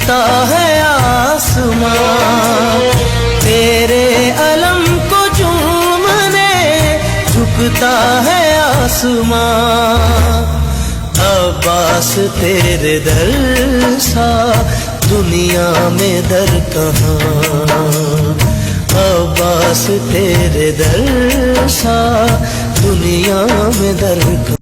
جھکتا ہے آسمان، تیرے علم کو چومنے جھکتا ہے آسمان۔ عباس تیرے در سا دنیا میں در کہاں، عباس تیرے در سا دنیا میں در کہاں۔